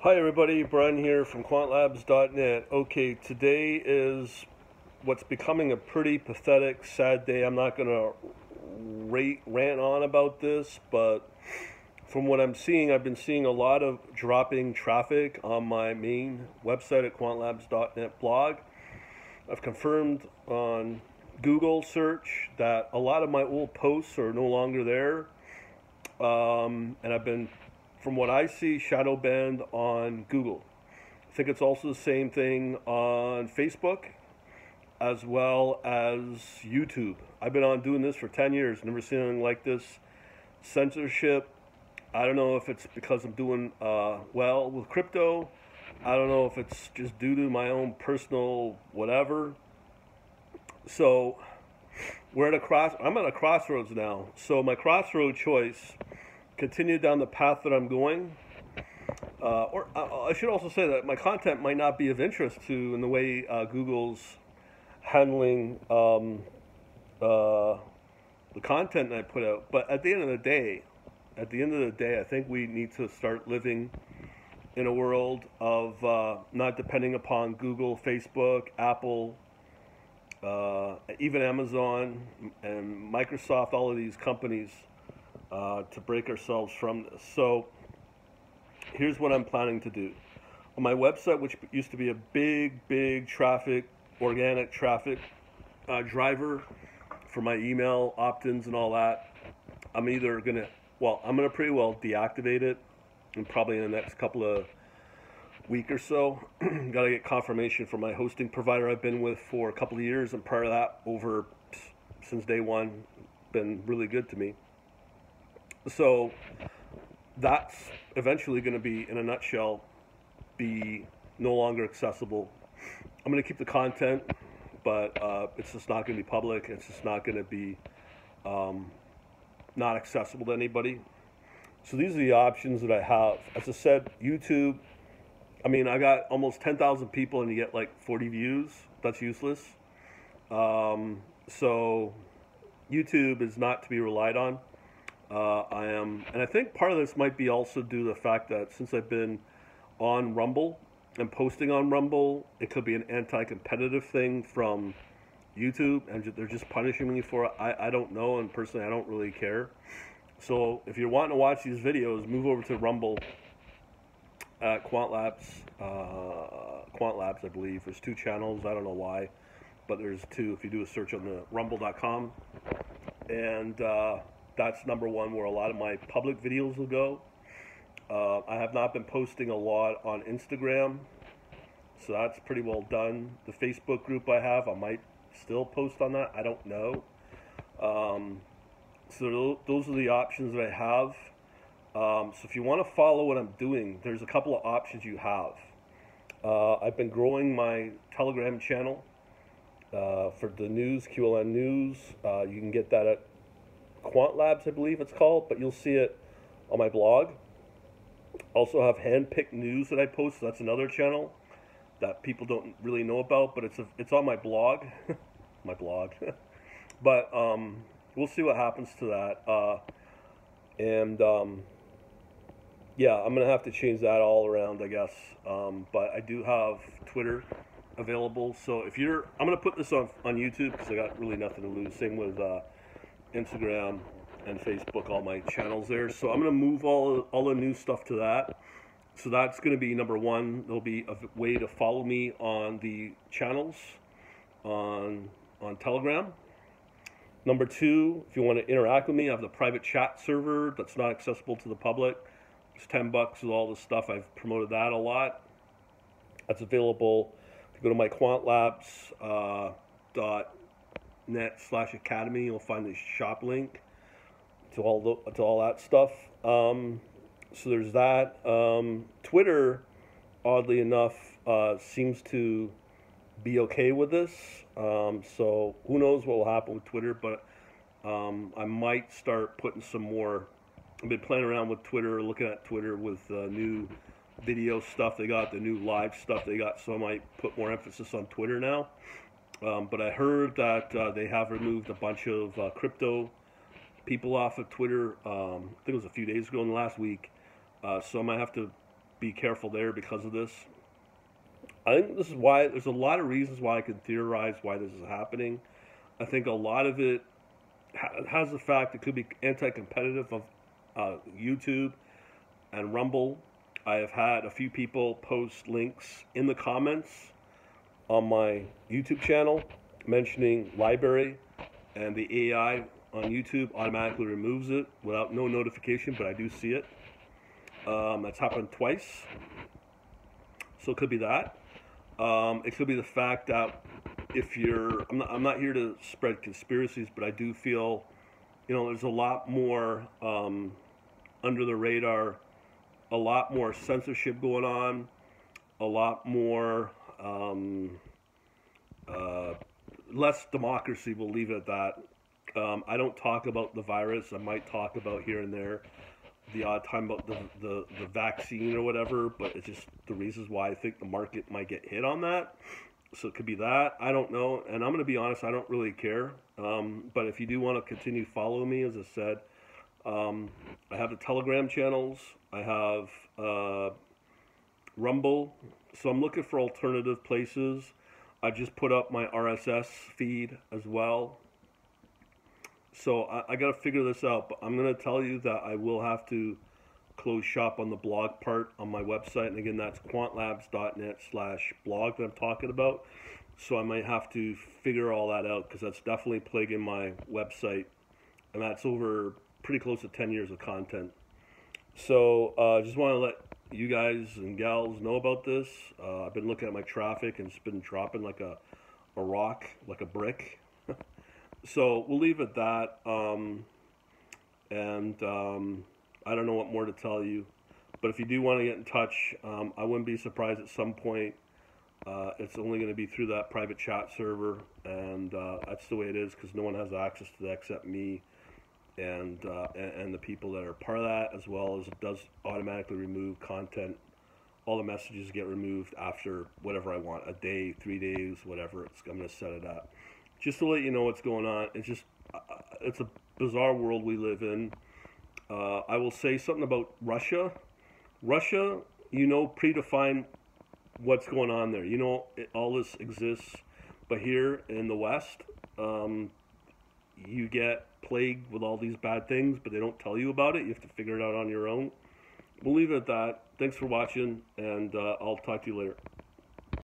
Hi everybody, Brian here from quantlabs.net. Okay, today is what's becoming a pretty pathetic, sad day. I'm not going to rant on about this, but from what I'm seeing, I've been seeing a lot of dropping traffic on my main website at quantlabs.net blog. I've confirmed on Google search that a lot of my old posts are no longer there. And I've been, from what I see, shadow banned on Google. I think it's also the same thing on Facebook as well as YouTube. I've been on doing this for 10 years, never seen anything like this. Censorship, I don't know if it's because I'm doing well with crypto. I don't know if it's just due to my own personal whatever. So I'm at a crossroads now. So my crossroad choice: continue down the path that I'm going, or I should also say that my content might not be of interest to in the way Google's handling the content that I put out. But at the end of the day, I think we need to start living in a world of not depending upon Google, Facebook, Apple, even Amazon and Microsoft, all of these companies, to break ourselves from this. So here's what I'm planning to do. On my website, which used to be a big traffic, organic traffic driver for my email opt-ins and all that, I'm gonna pretty well deactivate it, and probably in the next couple of week or so. Got to get confirmation from my hosting provider I've been with for a couple of years, and part of that since day one, been really good to me. So that's eventually going to be, in a nutshell, be no longer accessible. I'm going to keep the content, but it's just not going to be public. It's just not going to be not accessible to anybody. So these are the options that I have. As I said, YouTube, I got almost 10,000 people and you get like 40 views. That's useless. So YouTube is not to be relied on. And I think part of this might be also due to the fact that since I've been on Rumble and posting on Rumble, it could be an anti-competitive thing from YouTube, and they're just punishing me for it. I don't know, and personally I don't really care. So if you're wanting to watch these videos, move over to Rumble at Quantlabs, I believe. There's 2 channels, I don't know why, but there's 2 if you do a search on the rumble.com. And that's number 1, where a lot of my public videos will go. I have not been posting a lot on Instagram, so that's pretty well done. The Facebook group I have, I might still post on that, I don't know. So those are the options that I have. So if you want to follow what I'm doing, there's a couple of options you have. I've been growing my Telegram channel for the news, QLN News. You can get that at Quantlabs, I believe it's called, but you'll see it on my blog. Also have handpicked news that I post. So that's another channel that people don't really know about, but it's on my blog. My blog. But we'll see what happens to that. Yeah, I'm going to have to change that all around, I guess. But I do have Twitter available. So I'm going to put this on YouTube because I got really nothing to lose. Same with Instagram and Facebook, all my channels there. So I'm going to move all the new stuff to that. So that's going to be number 1. There'll be a way to follow me on the channels on Telegram. Number 2, if you want to interact with me, I have the private chat server that's not accessible to the public. It's $10 with all the stuff. I've promoted that a lot. That's available. If you go to my quantlabs.net/academy, you'll find the shop link to all that stuff. So there's that. Twitter, oddly enough, seems to be okay with this. So who knows what will happen with Twitter, but I might start putting some more. I've been playing around with Twitter, looking at Twitter with new video stuff they got, the new live stuff they got, so I might put more emphasis on Twitter now. But I heard that they have removed a bunch of crypto people off of Twitter. I think it was a few days ago in the last week. So I might have to be careful there because of this. I think this is why there's a lot of reasons why I can theorize why this is happening. I think a lot of it has the fact it could be anti-competitive of YouTube and Rumble. I have had a few people post links in the comments on my YouTube channel mentioning LBRY, and the AI on YouTube automatically removes it without no notification, but I do see it. That's happened twice, so it could be that. It could be the fact that if you're, I'm not here to spread conspiracies, but I do feel, there's a lot more under the radar, a lot more censorship going on, a lot more less democracy. We'll leave it at that. I don't talk about the virus. I might talk about here and there the odd time about the vaccine or whatever, but it's just the reasons why I think the market might get hit on that. So it could be that. I don't know. And I'm going to be honest, I don't really care. But if you do want to continue following me, as I said, I have the Telegram channels. I have Rumble. So I'm looking for alternative places. I just put up my RSS feed as well. So I got to figure this out, but I'm going to tell you that I will have to close shop on the blog part on my website. And again, that's quantlabs.net/blog that I'm talking about. So I might have to figure all that out because that's definitely plaguing my website. And that's over pretty close to 10 years of content. So I just want to let you guys and gals know about this. I've been looking at my traffic and it's been dropping like a rock, like a brick. So we'll leave it at that, I don't know what more to tell you, but if you do want to get in touch, I wouldn't be surprised at some point. It's only going to be through that private chat server, and that's the way it is because no one has access to that except me and the people that are part of that, as well as it does automatically remove content. All the messages get removed after whatever I want, a day, 3 days, whatever. I'm going to set it up. Just to let you know what's going on. It's a bizarre world we live in. I will say something about Russia. Russia, predefine what's going on there. All this exists. But here in the West, you get plagued with all these bad things, but they don't tell you about it. You have to figure it out on your own. We'll leave it at that. Thanks for watching, and I'll talk to you later.